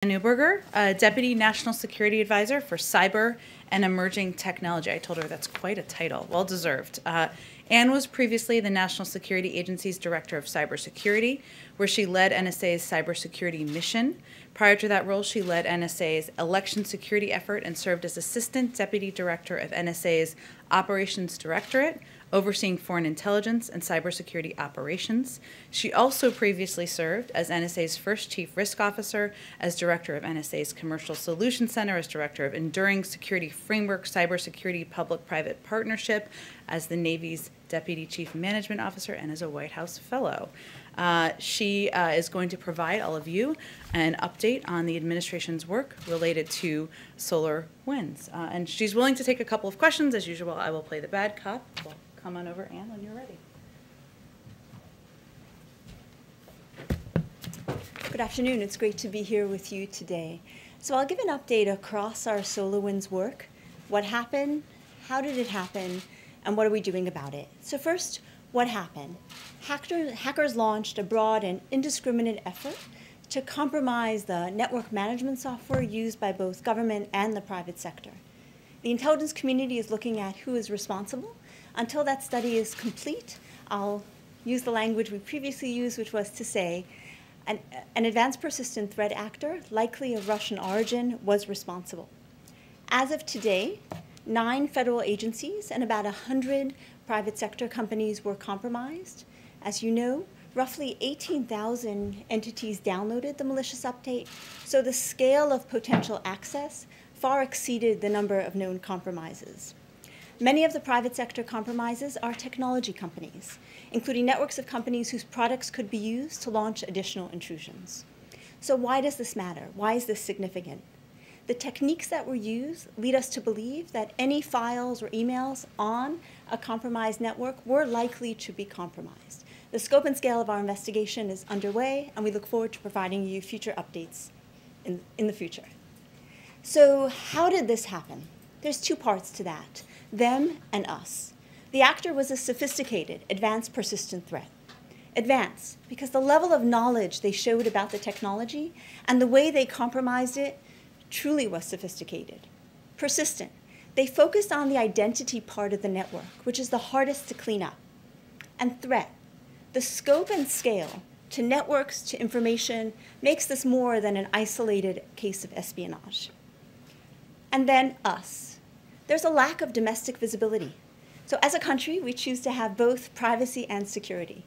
Neuberger, Deputy National Security Advisor for Cyber and Emerging Technology. I told her that's quite a title, well deserved. Anne was previously the National Security Agency's Director of Cybersecurity, where she led NSA's cybersecurity mission. Prior to that role, she led NSA's election security effort and served as Assistant Deputy Director of NSA's Operations Directorate, overseeing foreign intelligence and cybersecurity operations. She also previously served as NSA's first Chief Risk Officer, as Director of NSA's Commercial Solutions Center, as Director of Enduring Security Framework Cybersecurity Public-Private Partnership, as the Navy's Deputy Chief Management Officer, and as a White House Fellow. She is going to provide all of you an update on the administration's work related to solar winds. And she's willing to take a couple of questions. As usual, I will play the bad cop. Well, come on over, Anne, when you're ready. Good afternoon. It's great to be here with you today. So I'll give an update across our SolarWinds work. What happened? How did it happen? And what are we doing about it? So first, what happened? Hackers launched a broad and indiscriminate effort to compromise the network management software used by both government and the private sector. The intelligence community is looking at who is responsible. Until that study is complete, I'll use the language we previously used, which was to say an advanced persistent threat actor, likely of Russian origin, was responsible. As of today, 9 federal agencies and about 100 private sector companies were compromised. As you know, roughly 18,000 entities downloaded the malicious update, so the scale of potential access far exceeded the number of known compromises. Many of the private sector compromises are technology companies, including networks of companies whose products could be used to launch additional intrusions. So why does this matter? Why is this significant? The techniques that were used lead us to believe that any files or emails on a compromised network were likely to be compromised. The scope and scale of our investigation is underway, and we look forward to providing you future updates in the future. So how did this happen? There's 2 parts to that, them and us. The actor was a sophisticated, advanced persistent threat. Advanced, because the level of knowledge they showed about the technology and the way they compromised it truly was sophisticated. Persistent, they focused on the identity part of the network, which is the hardest to clean up. And threat, the scope and scale to networks, to information, makes this more than an isolated case of espionage. And then us. There's a lack of domestic visibility. So as a country, we choose to have both privacy and security.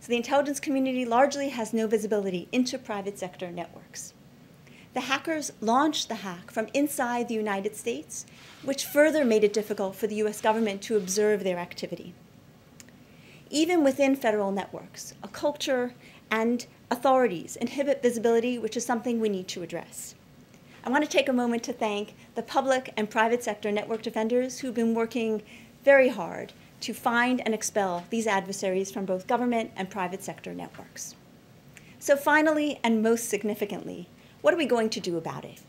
So the intelligence community largely has no visibility into private sector networks. The hackers launched the hack from inside the United States, which further made it difficult for the US government to observe their activity. Even within federal networks, a culture and authorities inhibit visibility, which is something we need to address. I want to take a moment to thank the public and private sector network defenders who've been working very hard to find and expel these adversaries from both government and private sector networks. So finally, and most significantly, what are we going to do about it?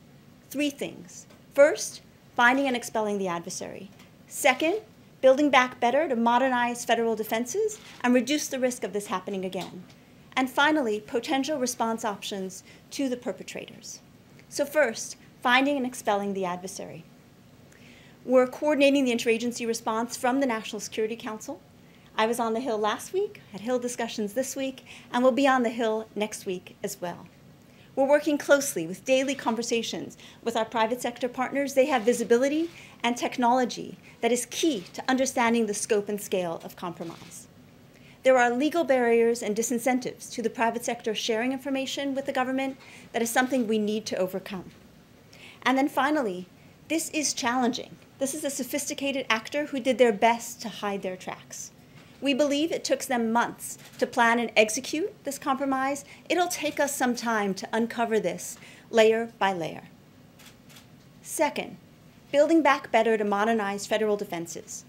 3 things. First, finding and expelling the adversary. Second, building back better to modernize federal defenses and reduce the risk of this happening again. And finally, potential response options to the perpetrators. So first, finding and expelling the adversary. We're coordinating the interagency response from the National Security Council. I was on the Hill last week, had Hill discussions this week, and will be on the Hill next week as well. We're working closely with daily conversations with our private sector partners. They have visibility and technology that is key to understanding the scope and scale of compromise. There are legal barriers and disincentives to the private sector sharing information with the government that is something we need to overcome. And then finally, this is challenging. This is a sophisticated actor who did their best to hide their tracks. We believe it took them months to plan and execute this compromise. It'll take us some time to uncover this layer by layer. Second, building back better to modernize federal defenses.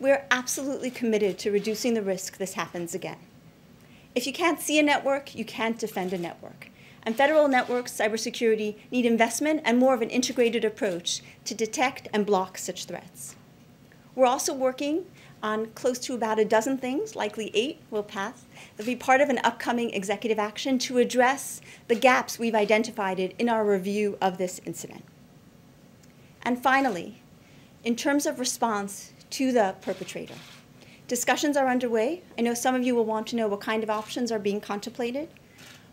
We're absolutely committed to reducing the risk this happens again. If you can't see a network, you can't defend a network. And federal networks, cybersecurity, need investment and more of an integrated approach to detect and block such threats. We're also working on close to about a dozen things, likely 8 will pass. They'll be part of an upcoming executive action to address the gaps we've identified in our review of this incident. And finally, in terms of response to the perpetrator, discussions are underway. I know some of you will want to know what kind of options are being contemplated.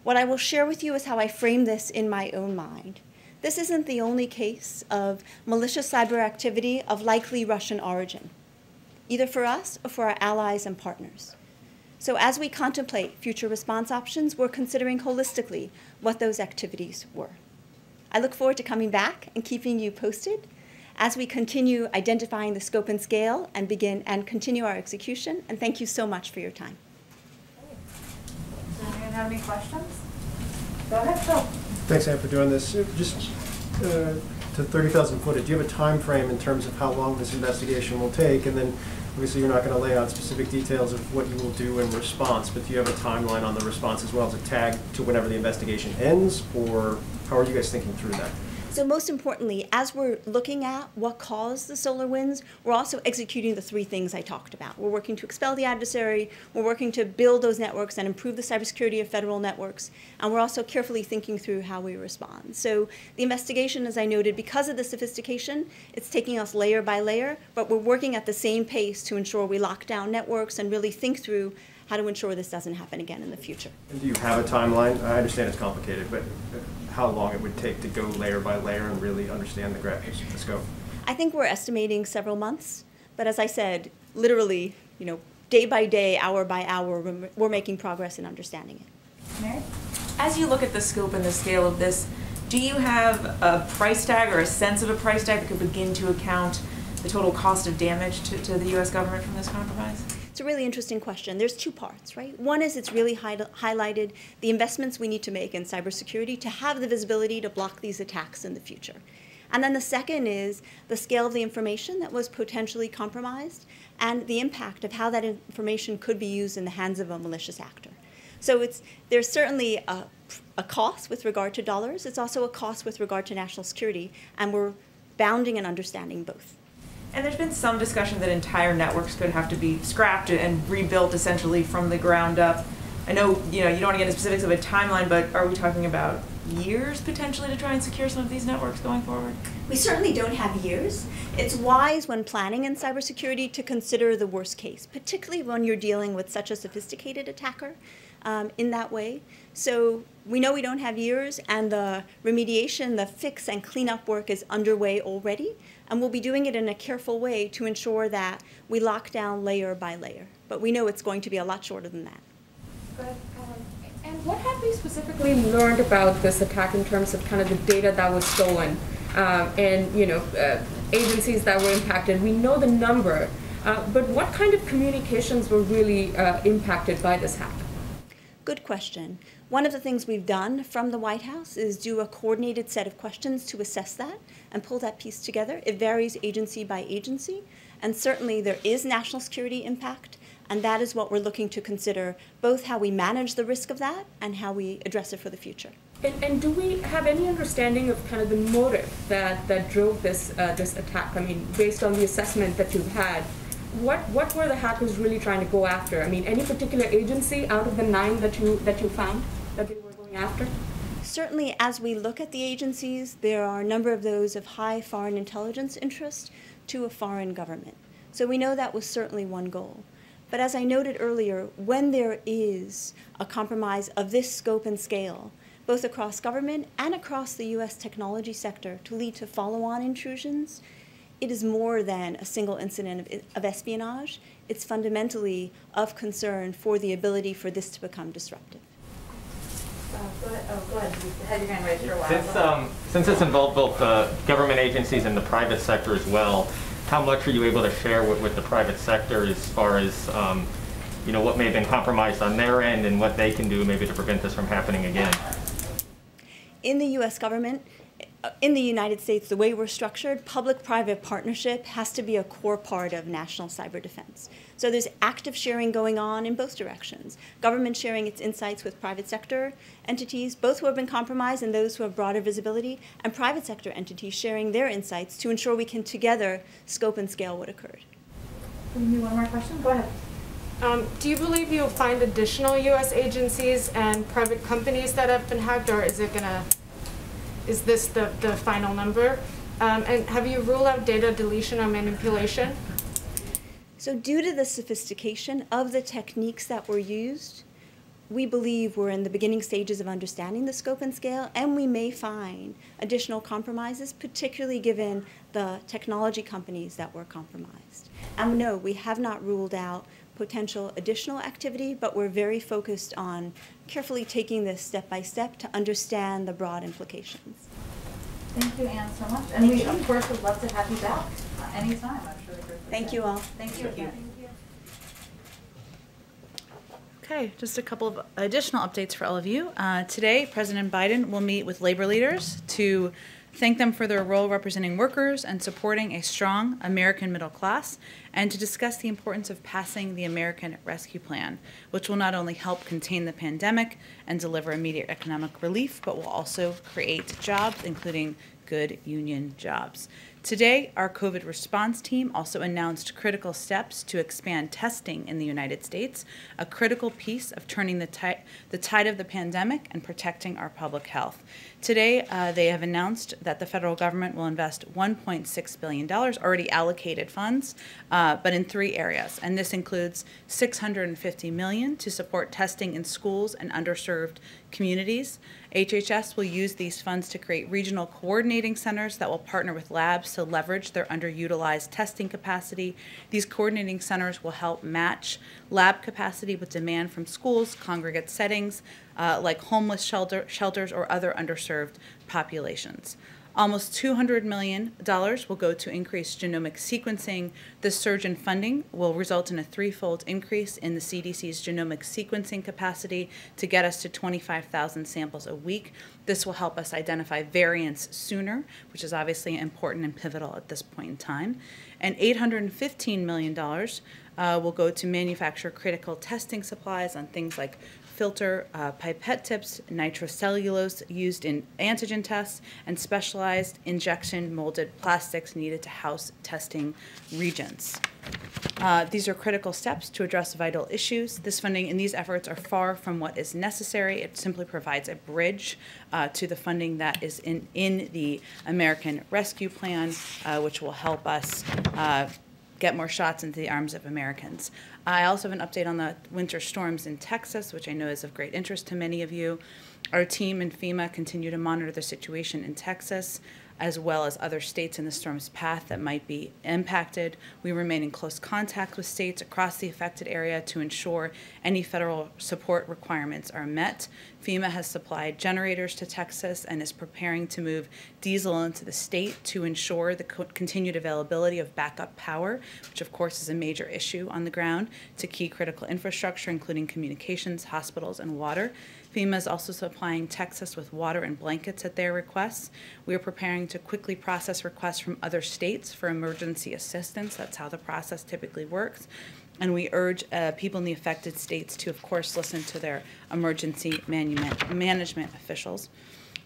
What I will share with you is how I frame this in my own mind. This isn't the only case of malicious cyber activity of likely Russian origin, either for us or for our allies and partners. So as we contemplate future response options, we're considering holistically what those activities were. I look forward to coming back and keeping you posted as we continue identifying the scope and scale and continue our execution. And thank you so much for your time. Does anyone have any questions? Go ahead, Phil. Thanks, Anne, for doing this. Just to 30,000 footage, do you have a time frame in terms of how long this investigation will take? And then obviously you're not going to lay out specific details of what you will do in response, but do you have a timeline on the response as well as a tag to whenever the investigation ends, or how are you guys thinking through that? So most importantly, as we're looking at what caused the SolarWinds, we're also executing the 3 things I talked about. We're working to expel the adversary, we're working to build those networks and improve the cybersecurity of federal networks, and we're also carefully thinking through how we respond. So the investigation, as I noted, because of the sophistication, it's taking us layer by layer, but we're working at the same pace to ensure we lock down networks and really think through how to ensure this doesn't happen again in the future. And do you have a timeline? I understand it's complicated, but how long it would take to go layer by layer and really understand the scope? I think we're estimating several months, but as I said, literally, day by day, hour by hour, we're making progress in understanding it. Mary? As you look at the scope and the scale of this, do you have a price tag or a sense of a price tag that could begin to account the total cost of damage to the U.S. government from this compromise? It's a really interesting question. There's 2 parts, right? One is it's really highlighted the investments we need to make in cybersecurity to have the visibility to block these attacks in the future. And then the second is the scale of the information that was potentially compromised and the impact of how that information could be used in the hands of a malicious actor. So there's certainly a cost with regard to dollars. It's also a cost with regard to national security, and we're bounding and understanding both. And there's been some discussion that entire networks could have to be scrapped and rebuilt essentially from the ground up. I know you don't want to get into specifics of a timeline, but are we talking about years potentially to try and secure some of these networks going forward? We certainly don't have years. It's wise when planning in cybersecurity to consider the worst case, particularly when you're dealing with such a sophisticated attacker in that way. So we know we don't have years, and the remediation, the fix and cleanup work is underway already. And we'll be doing it in a careful way to ensure that we lock down layer by layer. But we know it's going to be a lot shorter than that. But, and what have we specifically learned about this attack in terms of kind of the data that was stolen and agencies that were impacted? We know the number, but what kind of communications were really impacted by this hack? Good question. One of the things we've done from the White House is do a coordinated set of questions to assess that and pull that piece together. It varies agency by agency, and certainly there is national security impact, and that is what we're looking to consider, both how we manage the risk of that and how we address it for the future. And do we have any understanding of kind of the motive that drove this attack? I mean, based on the assessment that you've had, what were the hackers really trying to go after? I mean, any particular agency out of the 9 that you found that they were going after? Certainly, as we look at the agencies, there are a number of those of high foreign intelligence interest to a foreign government. So we know that was certainly one goal. But as I noted earlier, when there is a compromise of this scope and scale, both across government and across the U.S. technology sector to lead to follow-on intrusions, it is more than a single incident of espionage. It's fundamentally of concern for the ability for this to become disruptive. Go ahead. You had your hand raised for a while. Since it's involved both government agencies and the private sector as well, how much are you able to share with the private sector as far as what may have been compromised on their end and what they can do maybe to prevent this from happening again? In the U.S. government, in the United States, the way we're structured, public-private partnership has to be a core part of national cyber defense. So there's active sharing going on in both directions. Government sharing its insights with private sector entities, both who have been compromised and those who have broader visibility, and private sector entities sharing their insights to ensure we can together scope and scale what occurred. Maybe one more question? Go ahead. Do you believe you'll find additional U.S. agencies and private companies that have been hacked, or is this the final number? And have you ruled out data deletion or manipulation? So due to the sophistication of the techniques that were used, we believe we're in the beginning stages of understanding the scope and scale, and we may find additional compromises, particularly given the technology companies that were compromised. And no, we have not ruled out potential additional activity, but we're very focused on carefully taking this step by step to understand the broad implications. Thank you, Anne, so much. And we, of course, would love to have you back anytime. I'm sure the group would Thank say. you all. Thank you again. Okay, just a couple of additional updates for all of you. Today, President Biden will meet with labor leaders to thank them for their role representing workers and supporting a strong American middle class, and to discuss the importance of passing the American Rescue Plan, which will not only help contain the pandemic and deliver immediate economic relief, but will also create jobs, including good union jobs. Today, our COVID response team also announced critical steps to expand testing in the United States, a critical piece of turning the tide of the pandemic and protecting our public health. Today, they have announced that the federal government will invest $1.6 billion, already allocated funds, but in 3 areas. And this includes $650 million to support testing in schools and underserved communities. HHS will use these funds to create regional coordinating centers that will partner with labs to leverage their underutilized testing capacity. These coordinating centers will help match lab capacity with demand from schools, congregate settings, like homeless shelters or other underserved populations. Almost $200 million will go to increase genomic sequencing. This surge in funding will result in a 3-fold increase in the CDC's genomic sequencing capacity to get us to 25,000 samples a week. This will help us identify variants sooner, which is obviously important and pivotal at this point in time. And $815 million will go to manufacture critical testing supplies on things like filter pipette tips, nitrocellulose used in antigen tests, and specialized injection molded plastics needed to house testing regions. These are critical steps to address vital issues. This funding and these efforts are far from what is necessary. It simply provides a bridge to the funding that is in the American Rescue Plan, which will help us get more shots into the arms of Americans. I also have an update on the winter storms in Texas, which I know is of great interest to many of you. Our team and FEMA continue to monitor the situation in Texas, as well as other states in the storm's path that might be impacted. We remain in close contact with states across the affected area to ensure any federal support requirements are met. FEMA has supplied generators to Texas and is preparing to move diesel into the state to ensure the continued availability of backup power, which of course is a major issue on the ground, to key critical infrastructure, including communications, hospitals, and water. FEMA is also supplying Texas with water and blankets at their requests. We are preparing to quickly process requests from other states for emergency assistance. That's how the process typically works. And we urge people in the affected states to, of course, listen to their emergency management officials.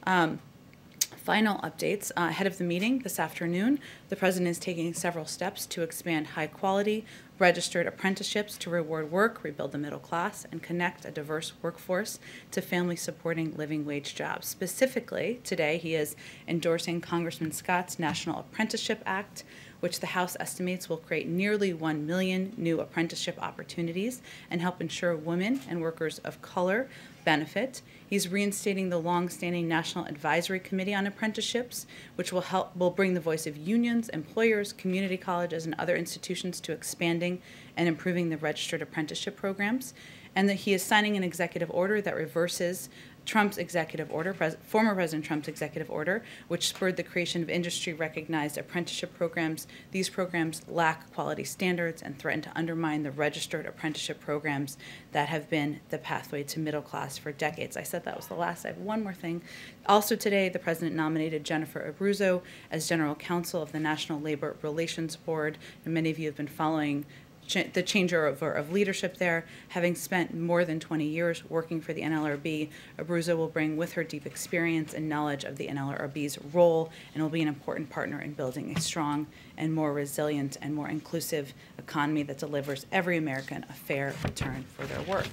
Final updates. Ahead of the meeting this afternoon, the President is taking several steps to expand high-quality, registered apprenticeships to reward work, rebuild the middle class, and connect a diverse workforce to family-supporting living wage jobs. Specifically, today he is endorsing Congressman Scott's National Apprenticeship Act, which the House estimates will create nearly 1 million new apprenticeship opportunities and help ensure women and workers of color benefit. He's reinstating the long-standing National Advisory Committee on Apprenticeships, which will bring the voice of unions, employers, community colleges, and other institutions to expanding and improving the registered apprenticeship programs. And that he is signing an executive order that reverses Trump's executive order, former President Trump's executive order, which spurred the creation of industry-recognized apprenticeship programs. These programs lack quality standards and threaten to undermine the registered apprenticeship programs that have been the pathway to middle class for decades. I said that was the last. I have one more thing. Also today, the President nominated Jennifer Abruzzo as General Counsel of the National Labor Relations Board. And many of you have been following the changeover of leadership there. Having spent more than 20 years working for the NLRB, Abruzzo will bring with her deep experience and knowledge of the NLRB's role and will be an important partner in building a strong and more resilient and more inclusive economy that delivers every American a fair return for their work.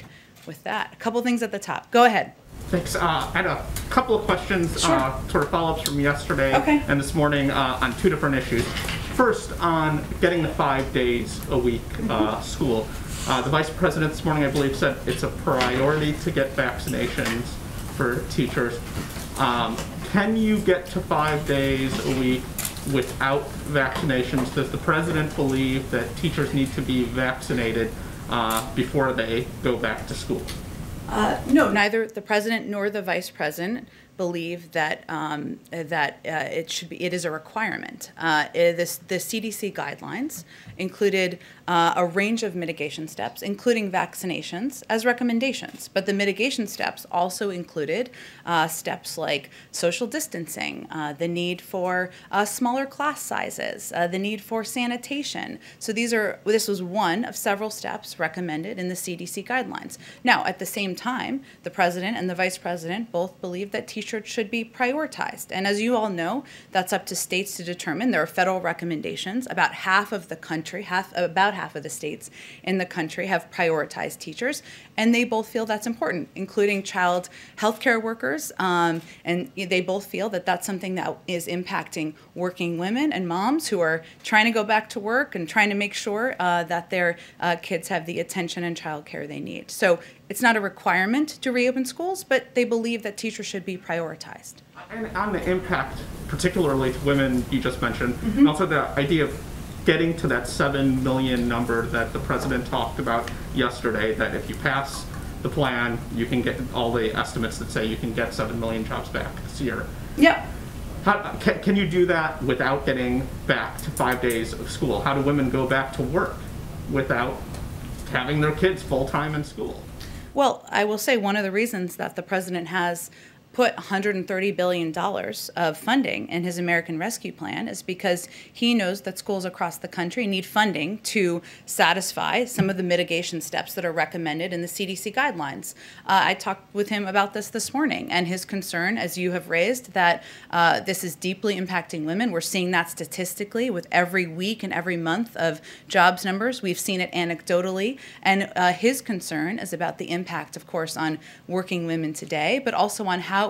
With that, a couple things at the top. Go ahead. Thanks. I had a couple of questions, Sure. sort of follow-ups from yesterday Okay. and this morning on two different issues. First, on getting the 5 days a week school. The Vice President this morning, I believe, said it's a priority to get vaccinations for teachers. Can you get to 5 days a week without vaccinations? Does the President believe that teachers need to be vaccinated before they go back to school? No, neither the president nor the vice president believe that it is a requirement. The CDC guidelines included a range of mitigation steps, including vaccinations, as recommendations. But the mitigation steps also included steps like social distancing, the need for smaller class sizes, the need for sanitation. So this was one of several steps recommended in the CDC guidelines. Now, at the same time, the president and the vice president both believe that teachers should be prioritized. And as you all know, that's up to states to determine. There are federal recommendations. About half of the country, about half of the states in the country have prioritized teachers, and they both feel that's important, including child health care workers, and they both feel that that's something that is impacting working women and moms who are trying to go back to work and trying to make sure that their kids have the attention and child care they need. So it's not a requirement to reopen schools, but they believe that teachers should be prioritized. And on the impact, particularly to women, you just mentioned, and also the idea of getting to that 7 million number that the president talked about yesterday, that if you pass the plan, you can get all the estimates that say you can get 7 million jobs back this year. Yeah. Can you do that without getting back to 5 days of school? How do women go back to work without having their kids full-time in school? Well, I will say one of the reasons that the president has put $130 billion of funding in his American Rescue Plan is because he knows that schools across the country need funding to satisfy some of the mitigation steps that are recommended in the CDC guidelines. I talked with him about this morning, and his concern, as you have raised, that this is deeply impacting women. We're seeing that statistically with every week and every month of jobs numbers. We've seen it anecdotally, and his concern is about the impact, of course, on working women today, but also on how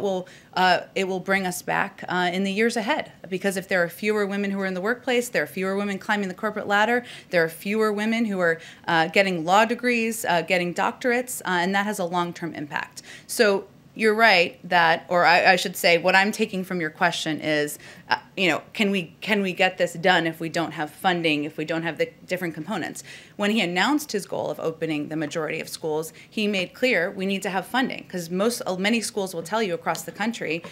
it will bring us back in the years ahead. Because if there are fewer women who are in the workplace, there are fewer women climbing the corporate ladder, there are fewer women who are getting law degrees, getting doctorates, and that has a long-term impact. So you're right that, or I should say, what I'm taking from your question is, can we get this done if we don't have funding, if we don't have the different components? When he announced his goal of opening the majority of schools, he made clear we need to have funding, because many schools will tell you across the country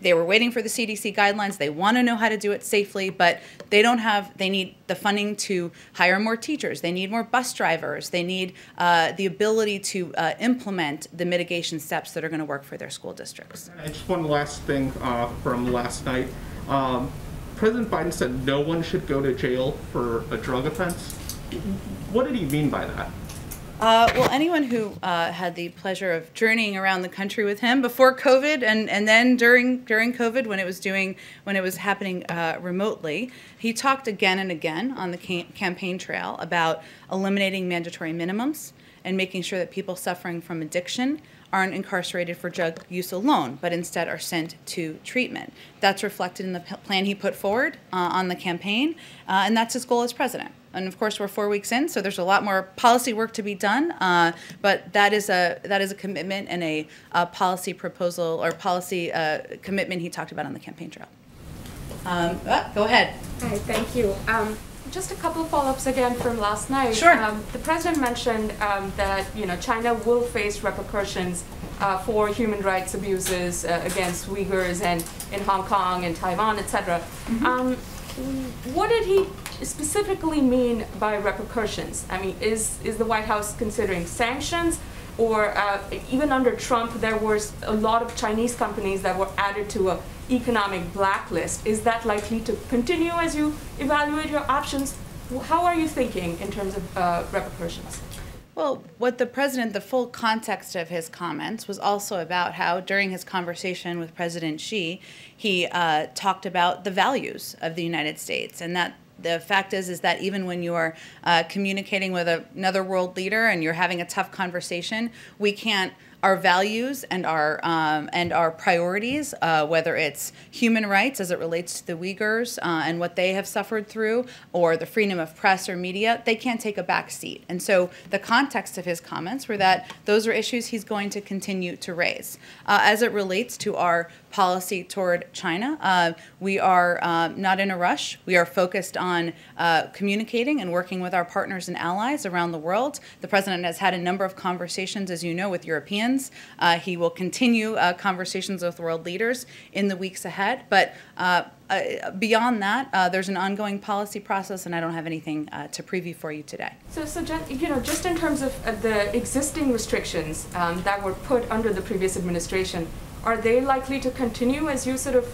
they were waiting for the CDC guidelines. They want to know how to do it safely, but they need the funding to hire more teachers. They need more bus drivers. They need the ability to implement the mitigation steps that are going to work for their school districts. Just one last thing from last night. President Biden said no one should go to jail for a drug offense. What did he mean by that? Well, anyone who had the pleasure of journeying around the country with him before COVID and then during COVID when it was happening remotely, he talked again and again on the campaign trail about eliminating mandatory minimums and making sure that people suffering from addiction aren't incarcerated for drug use alone, but instead are sent to treatment. That's reflected in the plan he put forward on the campaign, and that's his goal as president. And of course, we're 4 weeks in, so there's a lot more policy work to be done. But that is a commitment and a policy proposal or policy commitment he talked about on the campaign trail. Go ahead. Hi, thank you. Just a couple of follow-ups again from last night. Sure. The president mentioned that China will face repercussions for human rights abuses against Uyghurs and in Hong Kong and Taiwan, etc. What did he specifically mean by repercussions? I mean, is the White House considering sanctions? Or even under Trump, there was a lot of Chinese companies that were added to an economic blacklist. Is that likely to continue as you evaluate your options How are you thinking in terms of repercussions? Well, what the president, the full context of his comments was also about how during his conversation with President Xi, he talked about the values of the United States, and that the fact is that even when you are communicating with another world leader and you're having a tough conversation, we can't. Our values and our priorities, whether it's human rights as it relates to the Uyghurs and what they have suffered through, or the freedom of press or media, they can't take a back seat. And so the context of his comments were that those are issues he's going to continue to raise. As it relates to our policy toward China, we are not in a rush. We are focused on communicating and working with our partners and allies around the world. The president has had a number of conversations, as you know, with Europeans. He will continue conversations with world leaders in the weeks ahead. But beyond that, there's an ongoing policy process, and I don't have anything to preview for you today. So Jen, just in terms of the existing restrictions that were put under the previous administration, are they likely to continue as you sort of,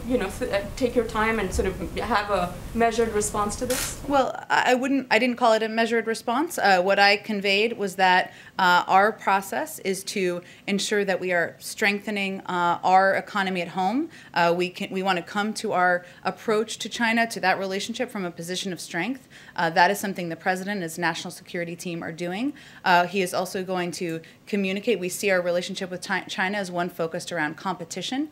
take your time and sort of have a measured response to this? Well, I didn't call it a measured response. What I conveyed was that our process is to ensure that we are strengthening our economy at home. We want to come to our approach to China, to that relationship, from a position of strength. That is something the president and his national security team are doing. He is also going to communicate. We see our relationship with China as one focused around competition.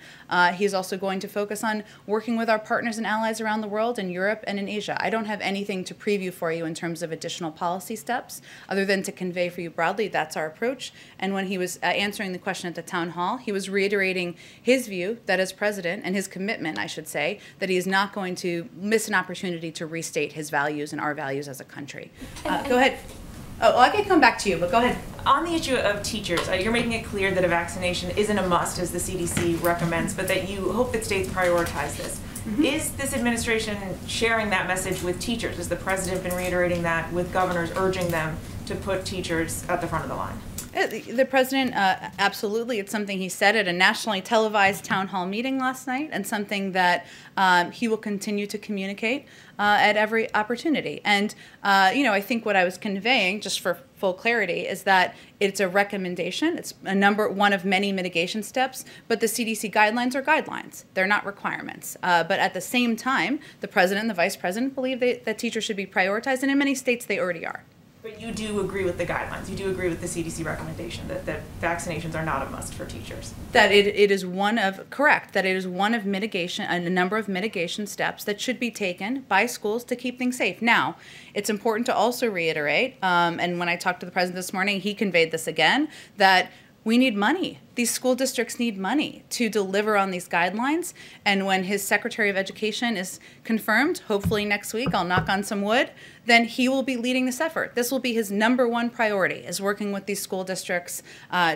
He is also going to focus on working with our partners and allies around the world, in Europe and in Asia. I don't have anything to preview for you in terms of additional policy steps, other than to convey for you broadly that's our approach. And when he was answering the question at the town hall, he was reiterating his view that as president, and his commitment, I should say, that he is not going to miss an opportunity to restate his values and our values as a country. Go ahead. Oh, I can come back to you, but go ahead. On the issue of teachers, you're making it clear that a vaccination isn't a must, as the CDC recommends, but that you hope that states prioritize this. Mm-hmm. Is this administration sharing that message with teachers? Has the president been reiterating that with governors, urging them to put teachers at the front of the line? The president, absolutely. It's something he said at a nationally televised town hall meeting last night, and something that he will continue to communicate at every opportunity. And, I think what I was conveying, just for full clarity, is that it's a recommendation. It's one of many mitigation steps, but the CDC guidelines are guidelines. They're not requirements. But at the same time, the president and the vice president believe that teachers should be prioritized, and in many states they already are. But you do agree with the guidelines. You do agree with the CDC recommendation that vaccinations are not a must for teachers. That it is one of mitigation, a number of mitigation steps that should be taken by schools to keep things safe. Now, it's important to also reiterate, and when I talked to the president this morning, he conveyed this again, that we need money. These school districts need money to deliver on these guidelines. And when his Secretary of Education is confirmed, hopefully next week, I'll knock on some wood, then he will be leading this effort. This will be his #1 priority, is working with these school districts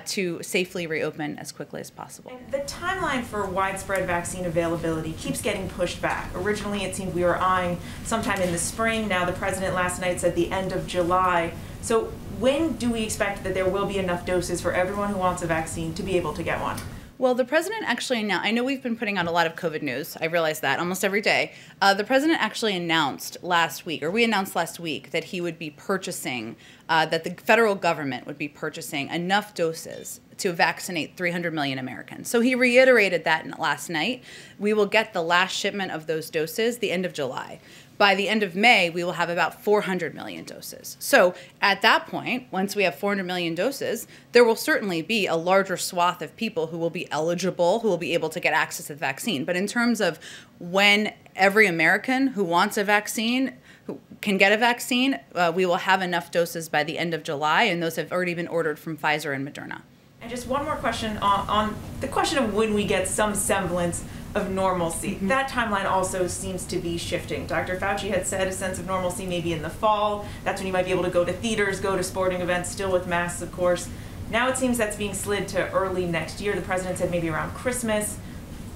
to safely reopen as quickly as possible. And the timeline for widespread vaccine availability keeps getting pushed back. Originally, it seemed we were eyeing sometime in the spring. Now, the president last night said the end of July. So when do we expect that there will be enough doses for everyone who wants a vaccine to be able to get one? Well, the president actually announced, I know we've been putting out a lot of COVID news, I realize that, almost every day. The president actually announced last week, or we announced last week, that he would be purchasing, that the federal government would be purchasing enough doses to vaccinate 300 million Americans. So he reiterated that last night. We will get the last shipment of those doses the end of July. By the end of May, we will have about 400 million doses. So at that point, once we have 400 million doses, there will certainly be a larger swath of people who will be eligible, who will be able to get access to the vaccine. But in terms of when every American who wants a vaccine who can get a vaccine, we will have enough doses by the end of July, and those have already been ordered from Pfizer and Moderna. And just one more question on the question of when we get some semblance of normalcy. Mm-hmm. That timeline also seems to be shifting. Dr. Fauci had said a sense of normalcy maybe in the fall. That's when you might be able to go to theaters, go to sporting events, still with masks, of course. Now it seems that's being slid to early next year. The president said maybe around Christmas.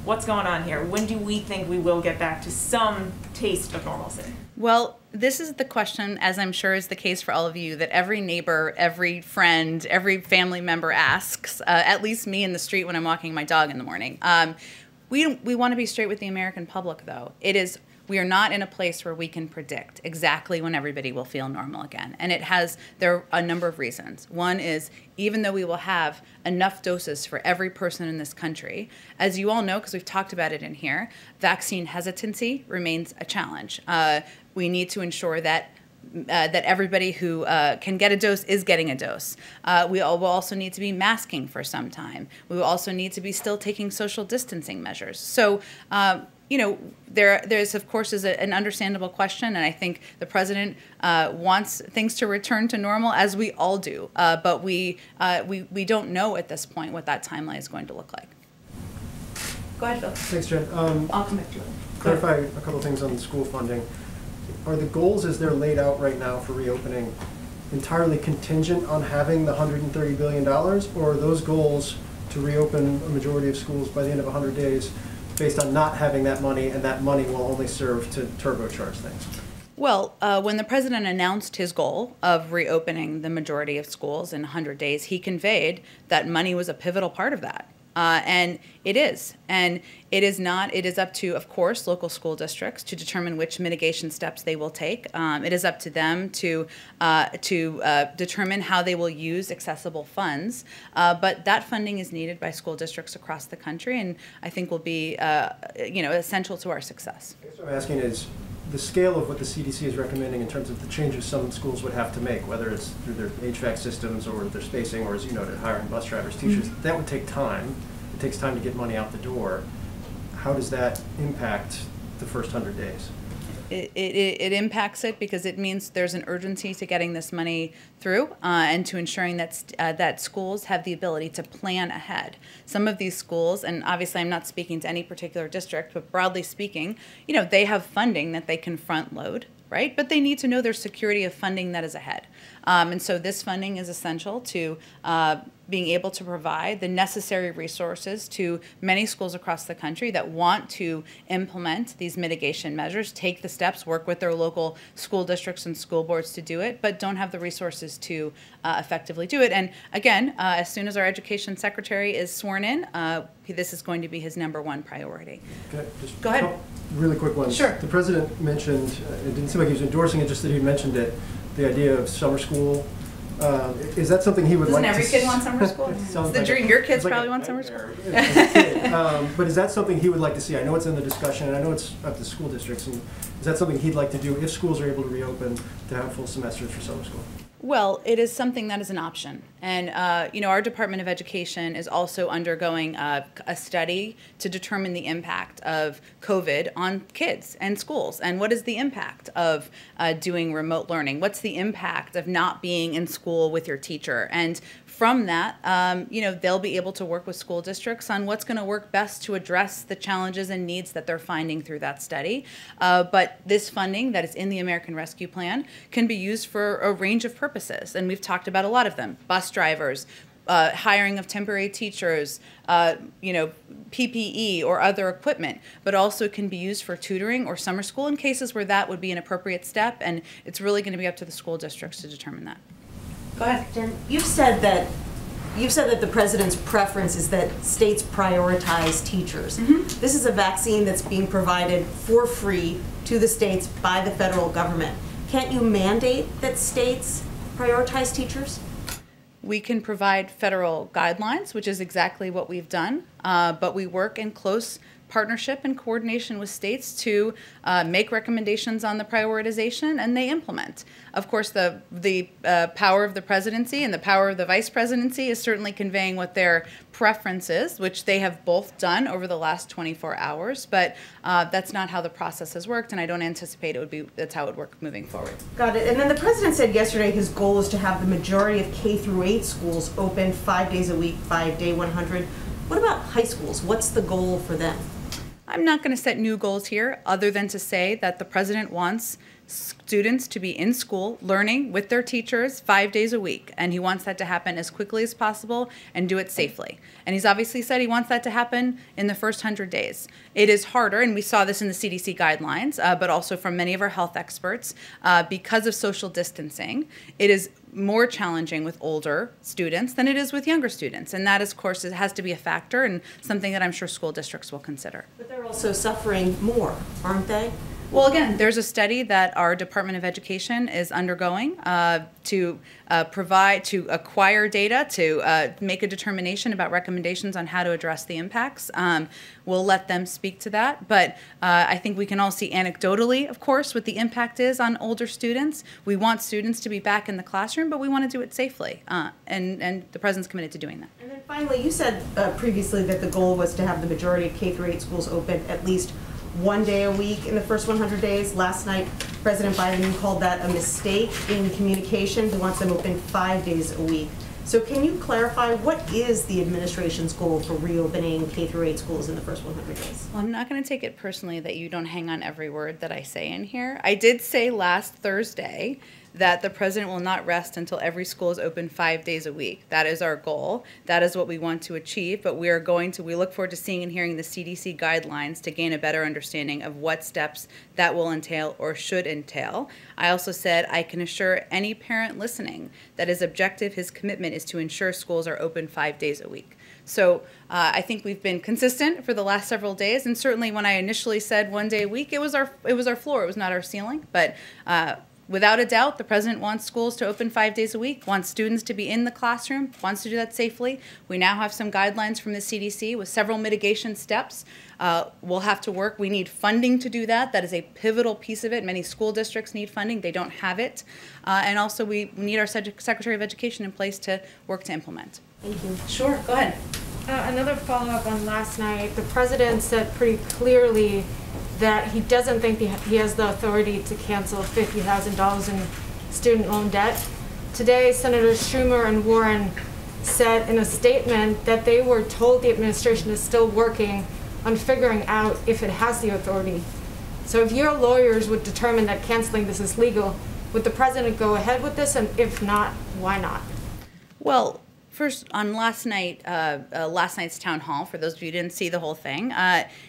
What's going on here? When do we think we will get back to some taste of normalcy? Well, this is the question, as I'm sure is the case for all of you, that every neighbor, every friend, every family member asks, at least me in the street when I'm walking my dog in the morning. We want to be straight with the American public, though. We are not in a place where we can predict exactly when everybody will feel normal again. And there are a number of reasons. One is, even though we will have enough doses for every person in this country, as you all know, because we've talked about it in here, vaccine hesitancy remains a challenge. We need to ensure that everybody who can get a dose is getting a dose. We will also need to be masking for some time. We will also need to be still taking social distancing measures. So, there's of course is an understandable question, and I think the president wants things to return to normal, as we all do. But we don't know at this point what that timeline is going to look like. Go ahead, Phil. Thanks, Jen. I'll come back to you. Clarify a couple of things on the school funding. Are the goals as they're laid out right now for reopening entirely contingent on having the $130 billion, or are those goals to reopen a majority of schools by the end of 100 days based on not having that money, and that money will only serve to turbocharge things? Well, when the president announced his goal of reopening the majority of schools in 100 days, he conveyed that money was a pivotal part of that. And it is. And it is not. It is up to, of course, local school districts to determine which mitigation steps they will take. It is up to them to determine how they will use accessible funds. But that funding is needed by school districts across the country, and I think will be, essential to our success. I guess what I'm asking is the scale of what the CDC is recommending in terms of the changes some schools would have to make, whether it's through their HVAC systems or their spacing, or, as you noted, hiring bus drivers, teachers. Mm-hmm. That would take time. It takes time to get money out the door. How does that impact the first 100 days? It impacts it because it means there's an urgency to getting this money through and to ensuring that schools have the ability to plan ahead. Some of these schools, and obviously I'm not speaking to any particular district, but broadly speaking, they have funding that they can front load, right? But they need to know their security of funding that is ahead. And so this funding is essential to being able to provide the necessary resources to many schools across the country that want to implement these mitigation measures, take the steps, work with their local school districts and school boards to do it, but don't have the resources to effectively do it. And again, as soon as our education secretary is sworn in, this is going to be his #1 priority. Okay, just go ahead. Really quick ones. Sure. The president mentioned, it didn't seem like he was endorsing it, just that he mentioned it, the idea of summer school. Is that something he would Doesn't like to... Doesn't every kid want summer school? It's the like dream. Your kids probably want summer school. But is that something he would like to see? I know it's in the discussion, and I know it's up to school districts. And is that something he'd like to do if schools are able to reopen, to have full semesters for summer school? Well, it is something that is an option. And, our Department of Education is also undergoing a study to determine the impact of COVID on kids and schools. And what is the impact of doing remote learning? What's the impact of not being in school with your teacher? And from that, they'll be able to work with school districts on what's going to work best to address the challenges and needs that they're finding through that study. But this funding that is in the American Rescue Plan can be used for a range of purposes, and we've talked about a lot of them: bus drivers, hiring of temporary teachers, PPE or other equipment, but also can be used for tutoring or summer school in cases where that would be an appropriate step, and it's really going to be up to the school districts to determine that. Go ahead. Jen, you've said that the president's preference is that states prioritize teachers. Mm-hmm. This is a vaccine that's being provided for free to the states by the federal government. Can't you mandate that states prioritize teachers? We can provide federal guidelines, which is exactly what we've done, but we work in close partnership and coordination with states to make recommendations on the prioritization, and they implement. Of course, the power of the presidency and the power of the vice presidency is certainly conveying what their preference is, which they have both done over the last 24 hours, but that's not how the process has worked, and I don't anticipate that's how it would work moving forward. Got it. And then the president said yesterday his goal is to have the majority of K-8 schools open 5 days a week, 5-day 100. What about high schools? What's the goal for them? I'm not going to set new goals here other than to say that the president wants students to be in school learning with their teachers 5 days a week, and he wants that to happen as quickly as possible and do it safely. And he's obviously said he wants that to happen in the first 100 days. It is harder, and we saw this in the CDC guidelines, but also from many of our health experts, because of social distancing. It is more challenging with older students than it is with younger students. And that, of course, it has to be a factor and something that I'm sure school districts will consider. But they're also suffering more, aren't they? Well, again, there's a study that our Department of Education is undergoing to acquire data, to make a determination about recommendations on how to address the impacts. We'll let them speak to that. But I think we can all see anecdotally, of course, what the impact is on older students. We want students to be back in the classroom, but we want to do it safely. And the President's committed to doing that. And then finally, you said previously that the goal was to have the majority of K-8 schools open at least one day a week in the first 100 days. Last night, President Biden called that a mistake in communication. He wants them open 5 days a week. So can you clarify what is the administration's goal for reopening K-8 schools in the first 100 days? Well, I'm not going to take it personally that you don't hang on every word that I say in here. I did say last Thursday that the President will not rest until every school is open 5 days a week. That is our goal. That is what we want to achieve, but we look forward to seeing and hearing the CDC guidelines to gain a better understanding of what steps that will entail or should entail. I also said I can assure any parent listening that his objective, his commitment is to ensure schools are open 5 days a week. So I think we've been consistent for the last several days, and certainly when I initially said 1 day a week, it was our floor, it was not our ceiling, but without a doubt, the President wants schools to open 5 days a week, wants students to be in the classroom, wants to do that safely. We now have some guidelines from the CDC with several mitigation steps. We'll have to work. We need funding to do that. That is a pivotal piece of it. Many school districts need funding. They don't have it. And also we need our Secretary of Education in place to work to implement. Thank you. Sure, go ahead. Another follow-up on last night. The President said pretty clearly that he doesn't think he has the authority to cancel $50,000 in student loan debt. Today, Senators Schumer and Warren said in a statement that they were told the administration is still working on figuring out if it has the authority. So if your lawyers would determine that canceling this is legal, would the President go ahead with this? And if not, why not? Well, first, on last night's town hall, for those of you who didn't see the whole thing,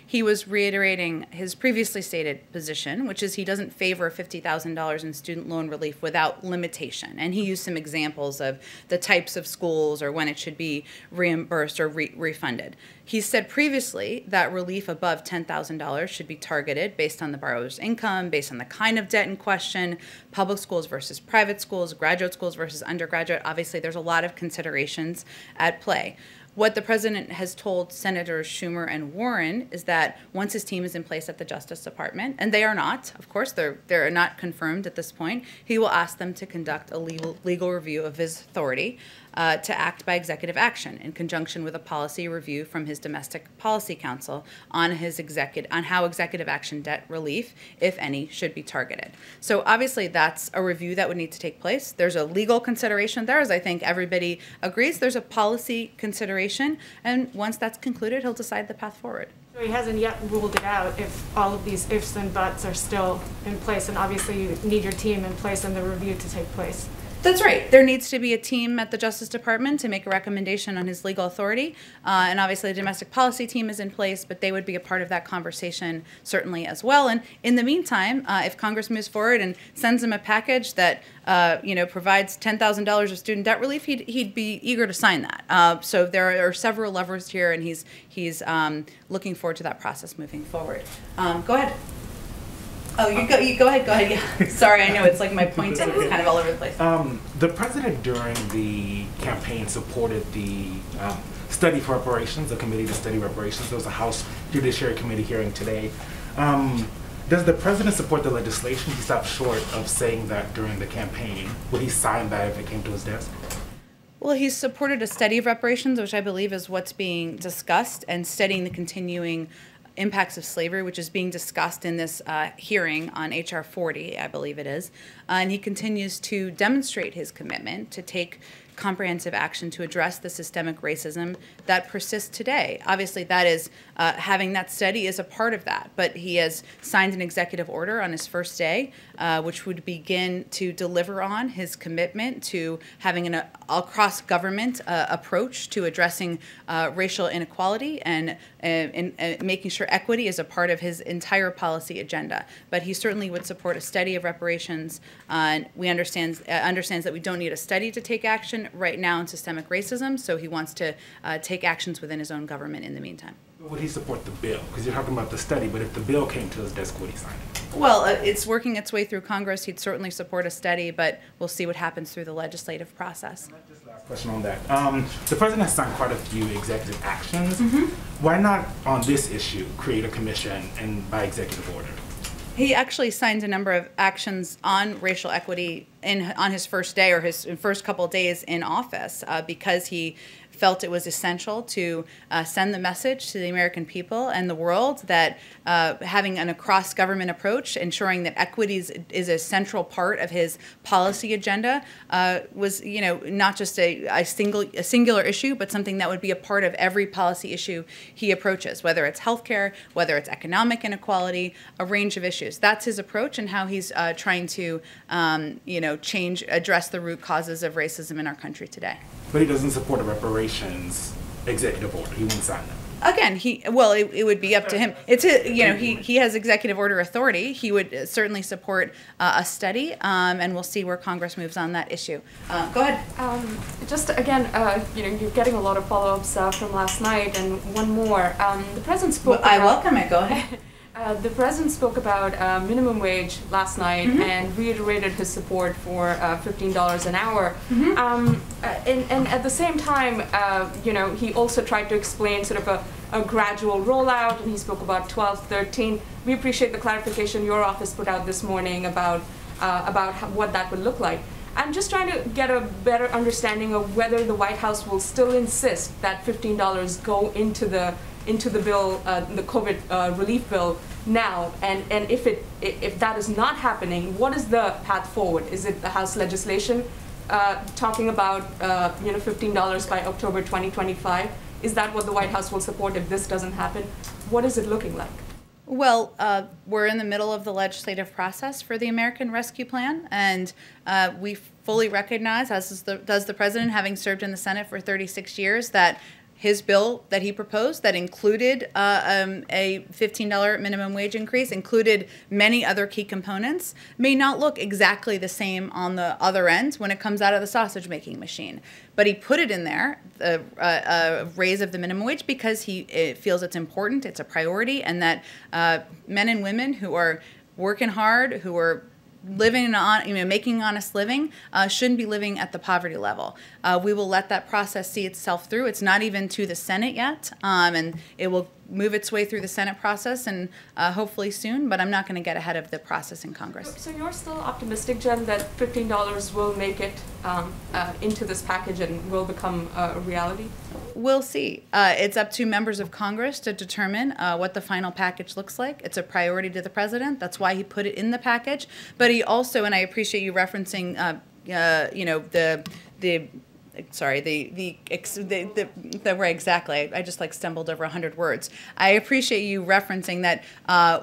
he was reiterating his previously stated position, which is he doesn't favor $50,000 in student loan relief without limitation. And he used some examples of the types of schools or when it should be reimbursed or refunded. He said previously that relief above $10,000 should be targeted based on the borrower's income, based on the kind of debt in question, public schools versus private schools, graduate schools versus undergraduate. Obviously, there's a lot of considerations at play. What the President has told Senators Schumer and Warren is that once his team is in place at the Justice Department, and they are not, of course, they're not confirmed at this point, he will ask them to conduct a legal review of his authority to act by executive action in conjunction with a policy review from his Domestic Policy Council on how executive action debt relief, if any, should be targeted. So obviously that's a review that would need to take place. There's a legal consideration there, as I think everybody agrees. There's a policy consideration, and once that's concluded, he'll decide the path forward. So he hasn't yet ruled it out if all of these ifs and buts are still in place, and obviously you need your team in place and the review to take place. That's right. There needs to be a team at the Justice Department to make a recommendation on his legal authority. And obviously the domestic policy team is in place, but they would be a part of that conversation certainly as well. And in the meantime, if Congress moves forward and sends him a package that provides $10,000 of student debt relief, he'd be eager to sign that. So there are several levers here, and he's looking forward to that process moving forward. Go ahead. Oh, you go ahead. Yeah. Sorry, I know it's like my pointing is kind of all over the place. The President during the campaign supported the study reparations, the committee to study reparations. There was a House Judiciary Committee hearing today. Does the President support the legislation? He stopped short of saying that during the campaign. Would he sign that if it came to his desk? Well, he's supported a study of reparations, which I believe is what's being discussed, and studying the continuing impacts of slavery, which is being discussed in this hearing on H.R. 40, I believe it is. And he continues to demonstrate his commitment to take comprehensive action to address the systemic racism that persists today. Obviously, that is having that study is a part of that, but he has signed an executive order on his first day, which would begin to deliver on his commitment to having an across government approach to addressing racial inequality and making sure equity is a part of his entire policy agenda. But he certainly would support a study of reparations. We understands that we don't need a study to take action right now on systemic racism, so he wants to take actions within his own government in the meantime. Would he support the bill? Because you're talking about the study, but if the bill came to his desk, would he sign it? Well, it's working its way through Congress. He'd certainly support a study, but we'll see what happens through the legislative process. Just last question on that. The president has signed quite a few executive actions. Mm-hmm. Why not on this issue create a commission and by executive order? He actually signed a number of actions on racial equity on his first day or his first couple of days in office because he felt it was essential to send the message to the American people and the world that having an across-government approach, ensuring that equity is a central part of his policy agenda, was, not just a singular issue, but something that would be a part of every policy issue he approaches, whether it's healthcare, whether it's economic inequality, a range of issues. That's his approach and how he's trying to, address the root causes of racism in our country today. But he doesn't support a reparations executive order. He won't sign them. Again, it would be up to him. He has executive order authority. He would certainly support a study, and we'll see where Congress moves on that issue. Go ahead. Just again, you're getting a lot of follow-ups from last night, and one more. The president spoke. I welcome it. Go ahead. The president spoke about minimum wage last night and reiterated his support for $15 an hour. And at the same time, he also tried to explain sort of a gradual rollout, and he spoke about 12, 13. We appreciate the clarification your office put out this morning about what that would look like. I'm just trying to get a better understanding of whether the White House will still insist that $15 go into the bill, the COVID relief bill now, and if that is not happening, what is the path forward? Is it the House legislation talking about $15 by October 2025? Is that what the White House will support if this doesn't happen? What is it looking like? Well, we're in the middle of the legislative process for the American Rescue Plan, and we fully recognize, as does the president, having served in the Senate for 36 years, that his bill that he proposed that included a $15 minimum wage increase, included many other key components, may not look exactly the same on the other end when it comes out of the sausage making machine. But he put it in there, a raise of the minimum wage, because he feels it's important, it's a priority, and that men and women who are working hard, who are living making an honest living, shouldn't be living at the poverty level. We will let that process see itself through. It's not even to the Senate yet, and it will move its way through the Senate process and hopefully soon, but I'm not going to get ahead of the process in Congress. So you're still optimistic, Jen, that $15 will make it into this package and will become a reality? We'll see. It's up to members of Congress to determine what the final package looks like. It's a priority to the president. That's why he put it in the package. But he also, and I appreciate you referencing, where exactly. I just stumbled over 100 words. I appreciate you referencing that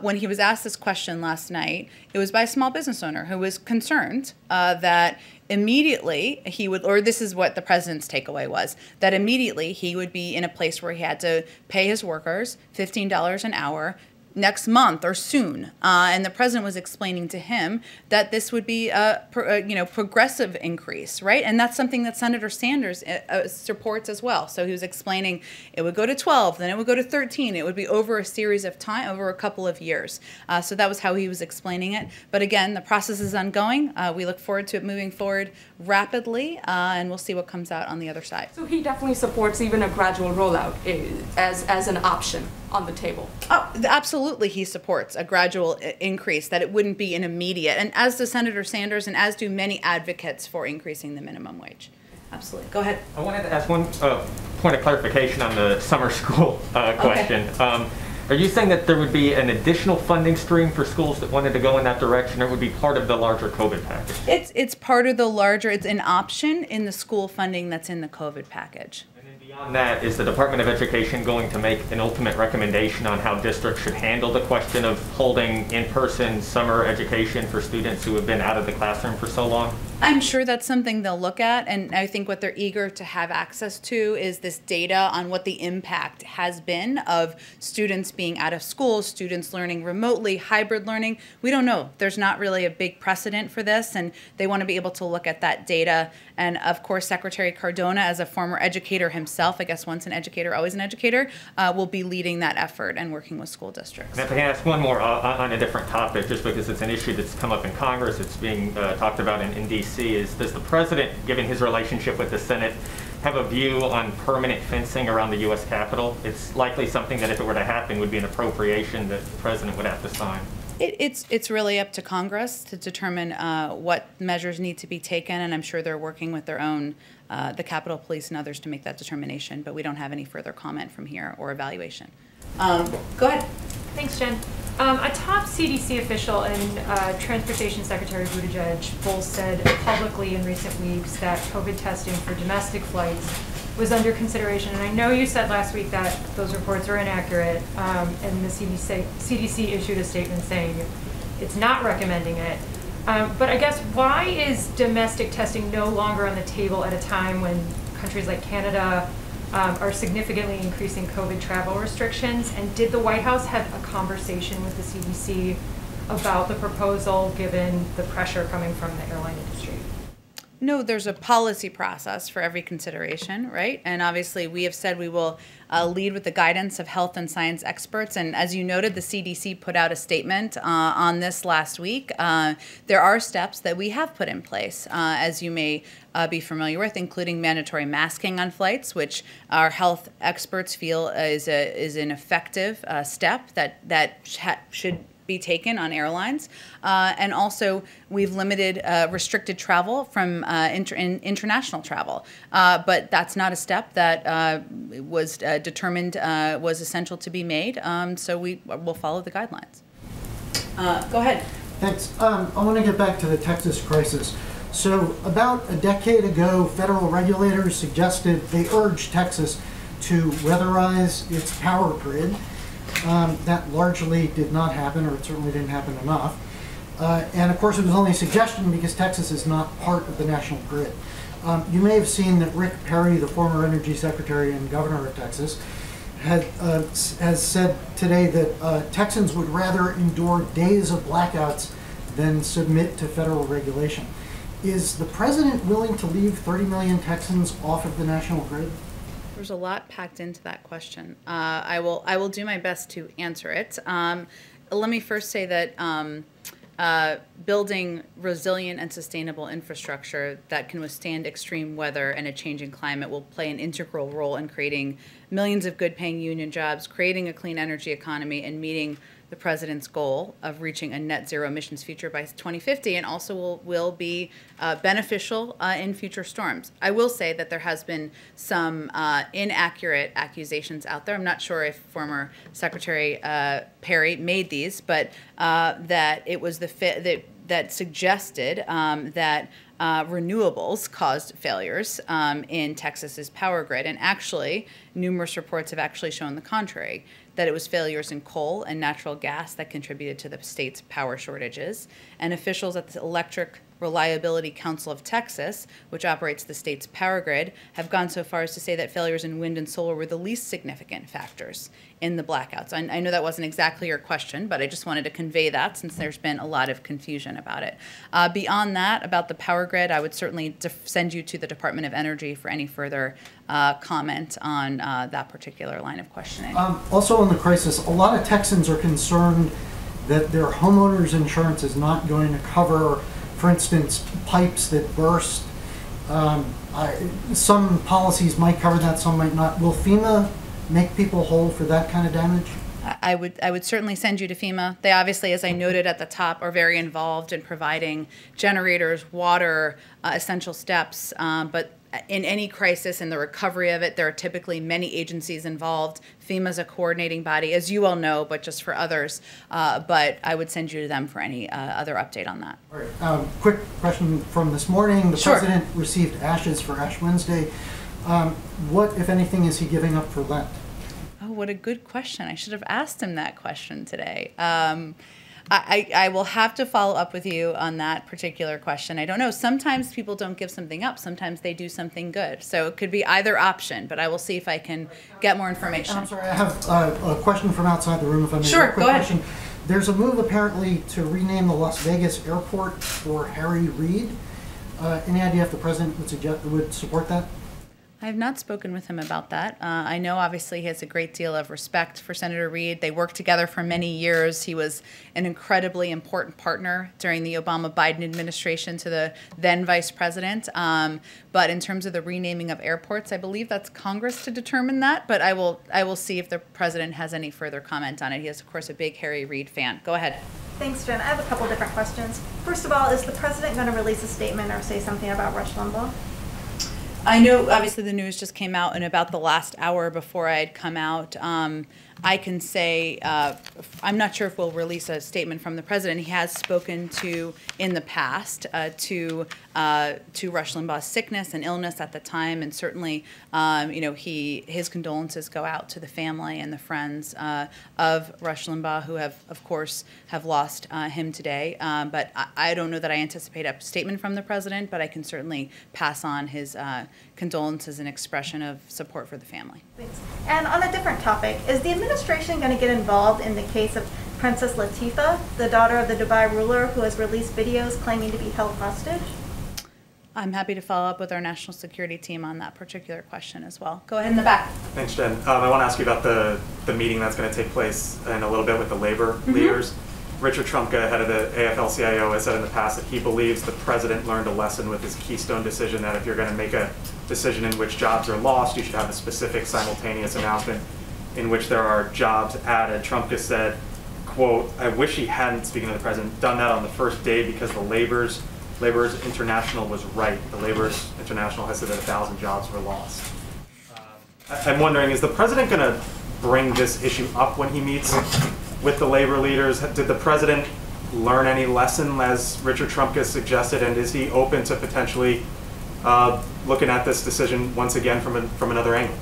when he was asked this question last night, it was by a small business owner who was concerned that immediately he would, or this is what the president's takeaway was, that immediately he would be in a place where he had to pay his workers $15 an hour next month or soon, and the president was explaining to him that this would be a progressive increase, right? And that's something that Senator Sanders supports as well. So he was explaining it would go to 12, then it would go to 13. It would be over a series of time, over a couple of years. So that was how he was explaining it. But again, the process is ongoing. We look forward to it moving forward rapidly, and we'll see what comes out on the other side. So he definitely supports even a gradual rollout as an option on the table. Oh, absolutely, he supports a gradual increase, that it wouldn't be an immediate, and as does Senator Sanders, and as do many advocates for increasing the minimum wage. Absolutely. Go ahead. I wanted to ask one point of clarification on the summer school question. Are you saying that there would be an additional funding stream for schools that wanted to go in that direction, or it would be part of the larger COVID package? It's part of the larger, it's an option in the school funding that's in the COVID package. And then beyond that, is the Department of Education going to make an ultimate recommendation on how districts should handle the question of holding in-person summer education for students who have been out of the classroom for so long? I'm sure that's something they'll look at, and I think what they're eager to have access to is this data on what the impact has been of students being out of school, students learning remotely, hybrid learning. We don't know. There's not really a big precedent for this, and they want to be able to look at that data. And of course, Secretary Cardona, as a former educator himself, I guess once an educator, always an educator, will be leading that effort and working with school districts. And if I can ask one more on a different topic, just because it's an issue that's come up in Congress, it's being talked about in D.C., is does the president, given his relationship with the Senate, have a view on permanent fencing around the U.S. Capitol? It's likely something that if it were to happen would be an appropriation that the president would have to sign. It's really up to Congress to determine what measures need to be taken, and I'm sure they're working with their own, the Capitol Police and others to make that determination, but we don't have any further comment from here or evaluation. Go ahead. Thanks, Jen. A top CDC official and Transportation Secretary Buttigieg both said publicly in recent weeks that COVID testing for domestic flights was under consideration. And I know you said last week that those reports are inaccurate, and the CDC issued a statement saying it's not recommending it. But I guess why is domestic testing no longer on the table at a time when countries like Canada are significantly increasing COVID travel restrictions? And did the White House have a conversation with the CDC about the proposal, given the pressure coming from the airline industry? No, there's a policy process for every consideration, right? And obviously we have said we will lead with the guidance of health and science experts. And as you noted, the CDC put out a statement on this last week. There are steps that we have put in place, as you may be familiar with, including mandatory masking on flights, which our health experts feel is an effective step that should be taken on airlines. And also, we've limited restricted travel from international travel. But that's not a step that was determined was essential to be made. So we will follow the guidelines. Go ahead. Thanks. I want to get back to the Texas crisis. So about a decade ago, federal regulators suggested, they urged Texas to weatherize its power grid. That largely did not happen, or it certainly didn't happen enough. And of course it was only a suggestion because Texas is not part of the national grid. You may have seen that Rick Perry, the former Energy Secretary and Governor of Texas, has said today that Texans would rather endure days of blackouts than submit to federal regulation. Is the president willing to leave 30 million Texans off of the national grid? There's a lot packed into that question. I will do my best to answer it. Let me first say that building resilient and sustainable infrastructure that can withstand extreme weather and a changing climate will play an integral role in creating millions of good-paying union jobs, creating a clean energy economy, and meeting the president's goal of reaching a net zero emissions future by 2050, and also will be beneficial in future storms. I will say that there has been some inaccurate accusations out there. I'm not sure if former Secretary Perry made these, but that it was that suggested that renewables caused failures in Texas's power grid. And actually, numerous reports have actually shown the contrary, that it was failures in coal and natural gas that contributed to the state's power shortages. And officials at the Electric Reliability Council of Texas, which operates the state's power grid, have gone so far as to say that failures in wind and solar were the least significant factors in the blackouts. I know that wasn't exactly your question, but I just wanted to convey that since there's been a lot of confusion about it. Beyond that, about the power grid, I would certainly send you to the Department of Energy for any further comment on that particular line of questioning. Also on the crisis, a lot of Texans are concerned that their homeowner's insurance is not going to cover, for instance, pipes that burst. Some policies might cover that, some might not. Will FEMA make people whole for that kind of damage? I would certainly send you to FEMA. They obviously, as I noted at the top, are very involved in providing generators, water, essential steps. But in any crisis and the recovery of it, there are typically many agencies involved. FEMA's a coordinating body, as you all know, but just for others. But I would send you to them for any other update on that. All right. Quick question from this morning. The Sure. President received ashes for Ash Wednesday. What, if anything, is he giving up for Lent? Oh, what a good question. I should have asked him that question today. I will have to follow up with you on that particular question. I don't know. Sometimes people don't give something up. Sometimes they do something good. So it could be either option, but I will see if I can get more information. I'm sorry, I have a question from outside the room, if I may. Sure, A quick go ahead. question. There's a move apparently to rename the Las Vegas airport for Harry Reid. Any idea if the President would support that? I have not spoken with him about that. I know obviously he has a great deal of respect for Senator Reid. They worked together for many years. He was an incredibly important partner during the Obama-Biden administration to the then Vice President. But in terms of the renaming of airports, I believe that's Congress to determine that. But I will see if the President has any further comment on it. He is, of course, a big Harry Reid fan. Go ahead. Thanks, Jen. I have a couple different questions. First of all, is the President going to release a statement or say something about Rush Limbaugh? I know, obviously, the news just came out in about the last hour before I had come out. I can say, I'm not sure if we'll release a statement from the President. He has spoken to, in the past, to Rush Limbaugh's sickness and illness at the time, and certainly, his condolences go out to the family and the friends of Rush Limbaugh, who of course, lost him today. But I don't know that I anticipate a statement from the President, but I can certainly pass on his condolences and expression of support for the family. Thanks. And on a different topic, is the administration going to get involved in the case of Princess Latifah, the daughter of the Dubai ruler who has released videos claiming to be held hostage? I'm happy to follow up with our national security team on that particular question as well. Go ahead in the back. Thanks, Jen. I want to ask you about the meeting that's going to take place in a little bit with the labor leaders. Richard Trumka, head of the AFL-CIO, has said in the past that he believes the President learned a lesson with his Keystone decision, that if you're going to make a decision in which jobs are lost, you should have a specific simultaneous announcement in which there are jobs added. Trumka said, quote, "I wish he hadn't," speaking to the President, "done that on the first day because the Laborers International was right. The Laborers International has said that 1,000 jobs were lost." I'm wondering, is the President going to bring this issue up when he meets with the labor leaders? Did the President learn any lesson, as Richard Trumka suggested, and is he open to potentially looking at this decision once again from another angle?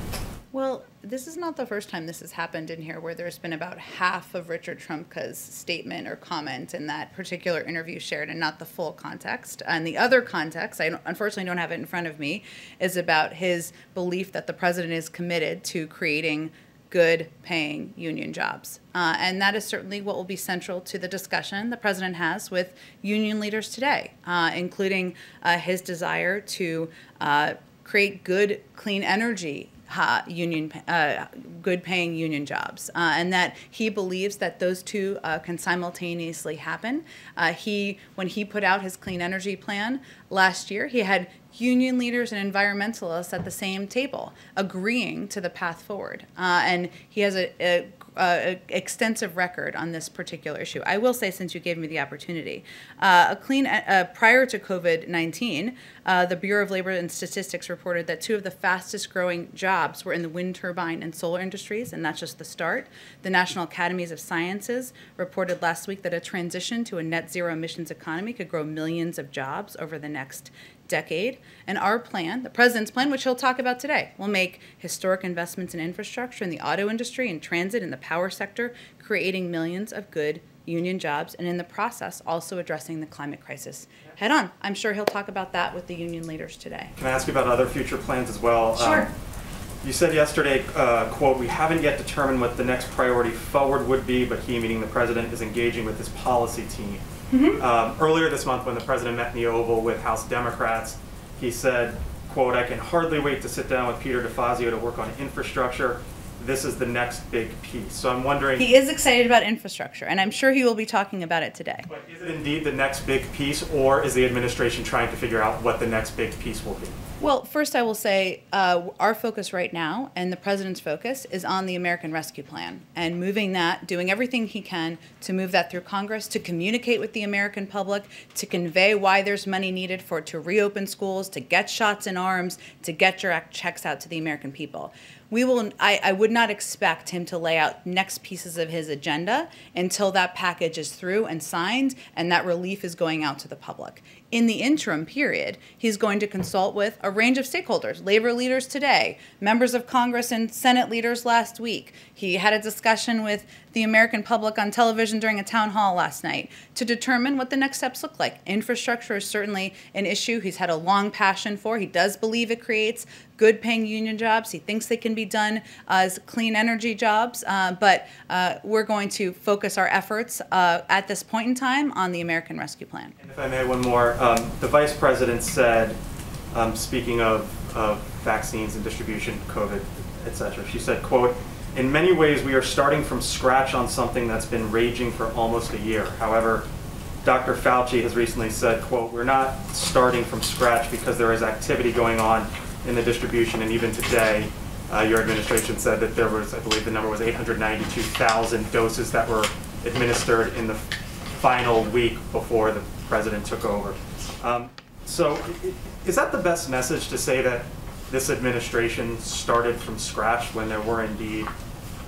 Well, this is not the first time this has happened in here, where there's been about half of Richard Trumka's statement or comment in that particular interview shared and not the full context. And the other context, I unfortunately don't have it in front of me, is about his belief that the President is committed to creating good paying union jobs. And that is certainly what will be central to the discussion the President has with union leaders today, including his desire to create good, clean energy good paying union jobs, and that he believes that those two can simultaneously happen. When he put out his clean energy plan last year, he had union leaders and environmentalists at the same table agreeing to the path forward. And he has a extensive record on this particular issue. I will say, since you gave me the opportunity, prior to COVID-19, the Bureau of Labor and Statistics reported that two of the fastest growing jobs were in the wind turbine and solar industries, and that's just the start. The National Academies of Sciences reported last week that a transition to a net zero emissions economy could grow millions of jobs over the next decade. And our plan, the President's plan, which he'll talk about today, will make historic investments in infrastructure in the auto industry and transit in the power sector, creating millions of good union jobs, and in the process also addressing the climate crisis head on. I'm sure he'll talk about that with the union leaders today. Can I ask you about other future plans as well? Sure. You said yesterday, quote, "We haven't yet determined what the next priority forward would be, but he," meaning the President, "is engaging with his policy team." Earlier this month, when the President met in the Oval with House Democrats, he said, quote, "I can hardly wait to sit down with Peter DeFazio to work on infrastructure. This is the next big piece." So I'm wondering... He is excited about infrastructure, and I'm sure he will be talking about it today. But is it indeed the next big piece, or is the administration trying to figure out what the next big piece will be? Well, first I will say our focus right now, and the president's focus, is on the American Rescue Plan and moving that, doing everything he can to move that through Congress, to communicate with the American public, to convey why there's money needed for it to reopen schools, to get shots in arms, to get direct checks out to the American people. I would not expect him to lay out next pieces of his agenda until that package is through and signed and that relief is going out to the public. In the interim period, he's going to consult with a range of stakeholders, labor leaders today, members of Congress and Senate leaders last week. He had a discussion with the American public on television during a town hall last night to determine what the next steps look like. Infrastructure is certainly an issue he's had a long passion for. He does believe it creates good paying union jobs. He thinks they can be done as clean energy jobs, but we're going to focus our efforts at this point in time on the American Rescue Plan. And if I may, one more. The Vice President said, speaking of vaccines and distribution, COVID, etc., she said, quote, "In many ways, we are starting from scratch on something that's been raging for almost a year. However, Dr. Fauci has recently said, quote, we're not starting from scratch because there is activity going on in the distribution, and even today, your administration said that there was, I believe the number was 892,000 doses that were administered in the final week before the president took over. So is that the best message to say that this administration started from scratch when there were indeed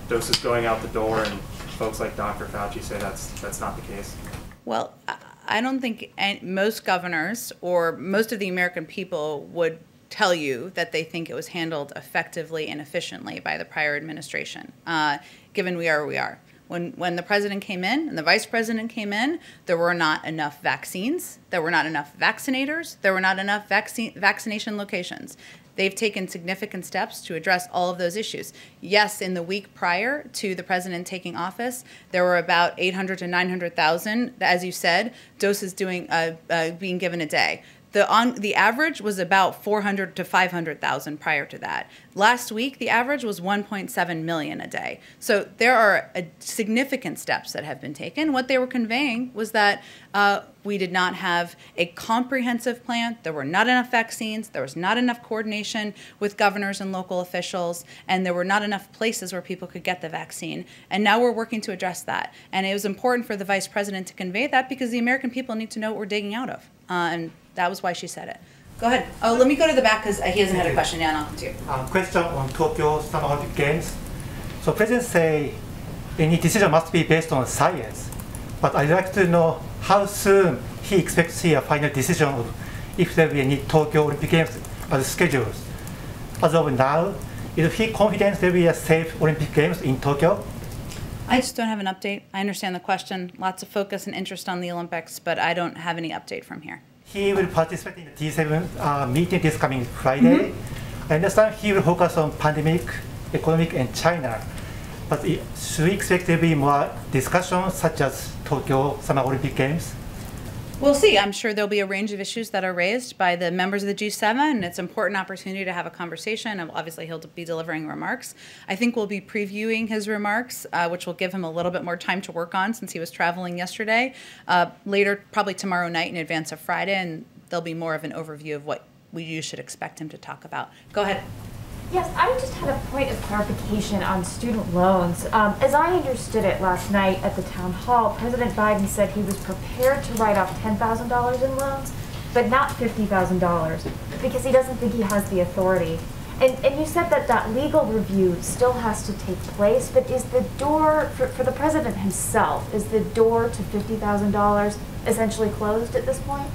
doses going out the door, and folks like Dr. Fauci say that's not the case? Well, I don't think most governors or most of the American people would tell you that they think it was handled effectively and efficiently by the prior administration, given we are where we are. When the president came in and the vice president came in, there were not enough vaccines, there were not enough vaccinators, there were not enough vaccination locations. They've taken significant steps to address all of those issues. Yes, in the week prior to the president taking office, there were about 800 to 900,000, as you said, doses being given a day. The average was about 400 to 500,000 prior to that. Last week, the average was 1.7 million a day. So there are significant steps that have been taken. What they were conveying was that we did not have a comprehensive plan. There were not enough vaccines. There was not enough coordination with governors and local officials, and there were not enough places where people could get the vaccine. And now we're working to address that. And it was important for the vice president to convey that because the American people need to know what we're digging out of. And that was why she said it. Go ahead. Oh, let me go to the back because he hasn't had a question. Yeah, and I'll come to you. Question on Tokyo Summer Olympic Games. So President say any decision must be based on science. But I'd like to know how soon he expects to see a final decision of if there will be any Tokyo Olympic Games as scheduled. As of now, is he confident there will be a safe Olympic Games in Tokyo? I just don't have an update. I understand the question. Lots of focus and interest on the Olympics, but I don't have any update from here. He will participate in the G7 meeting this coming Friday. I understand he will focus on pandemic, economic, and China. But should we expect there to be more discussions such as Tokyo Summer Olympic Games? We'll see. I'm sure there'll be a range of issues that are raised by the members of the G7, and it's an important opportunity to have a conversation. And obviously, he'll be delivering remarks. I think we'll be previewing his remarks, which will give him a little bit more time to work on since he was traveling yesterday. Later, probably tomorrow night in advance of Friday, and there'll be more of an overview of what you should expect him to talk about. Go ahead. Yes, I just had a point of clarification on student loans. As I understood it last night at the town hall, President Biden said he was prepared to write off $10,000 in loans, but not $50,000 because he doesn't think he has the authority. And you said that that legal review still has to take place, but is the door, for the president himself, is the door to $50,000 essentially closed at this point?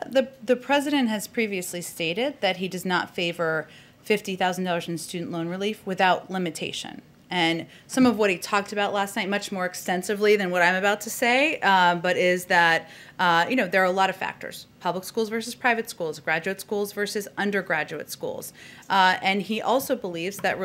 The president has previously stated that he does not favor $50,000 in student loan relief without limitation. And some of what he talked about last night, much more extensively than what I'm about to say, but is that, there are a lot of factors. Public schools versus private schools, graduate schools versus undergraduate schools. And he also believes that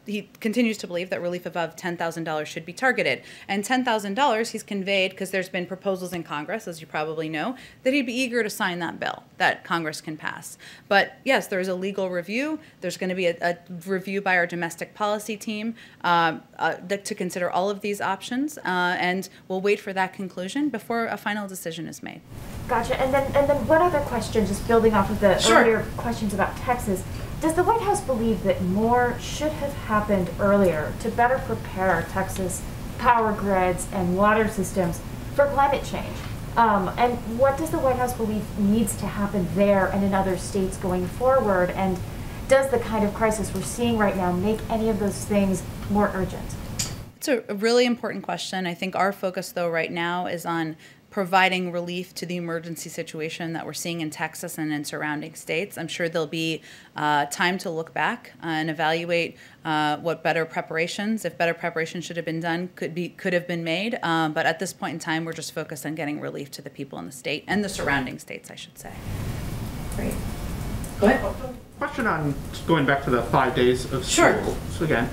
he continues to believe that relief above $10,000 should be targeted. And $10,000 he's conveyed, because there's been proposals in Congress, as you probably know, that he'd be eager to sign that bill that Congress can pass. But yes, there is a legal review. There's going to be a review by our domestic policy team to consider all of these options. And we'll wait for that conclusion before a final decision is made. Gotcha. And then and then one other question, just building off of the Sure. earlier questions about Texas. Does the White House believe that more should have happened earlier to better prepare Texas power grids and water systems for climate change? And what does the White House believe needs to happen there and in other states going forward? And does the kind of crisis we're seeing right now make any of those things more urgent? It's a really important question. I think our focus, though, right now is on providing relief to the emergency situation that we're seeing in Texas and in surrounding states. I'm sure there'll be time to look back and evaluate what better preparations, if better preparation should have been done, could have been made. But at this point in time, we're just focused on getting relief to the people in the state and the surrounding states, I should say. Great. Go ahead. Question on going back to the 5 days of school. Sure. So again,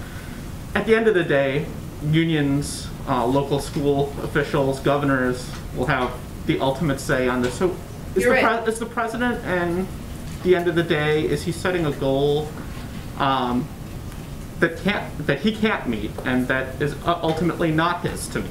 at the end of the day, unions, local school officials, governors will have the ultimate say on this. So is the president, and at the end of the day, is he setting a goal that he can't meet and that is ultimately not his to meet?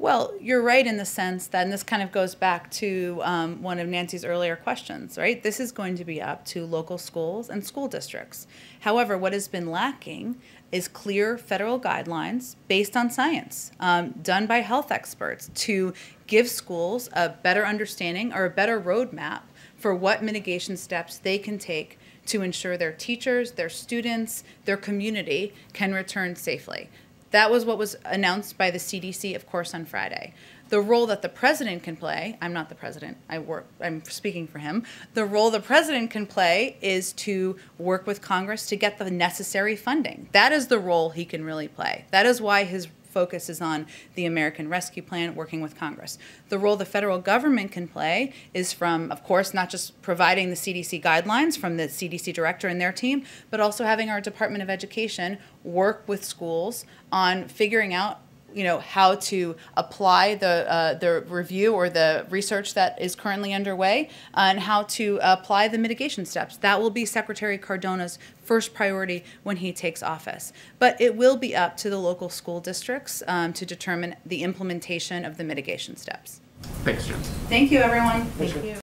Well, you're right in the sense that, and this kind of goes back to one of Nancy's earlier questions, right? This is going to be up to local schools and school districts. However, what has been lacking is clear federal guidelines based on science, done by health experts to give schools a better understanding or a better roadmap for what mitigation steps they can take to ensure their teachers, their students, their community can return safely. That was what was announced by the CDC, of course, on Friday. The role that the president can play, I'm not the president, I'm speaking for him. The role the president can play is to work with Congress to get the necessary funding. That is the role he can really play. That is why his focus is on the American Rescue Plan, working with Congress. The role the federal government can play is from, of course, not just providing the CDC guidelines from the CDC director and their team, but also having our Department of Education work with schools on figuring out how to apply the review or the research that is currently underway and how to apply the mitigation steps. That will be Secretary Cardona's first priority when he takes office. But it will be up to the local school districts to determine the implementation of the mitigation steps. Thanks, Jen. Thank you, everyone. Thank you.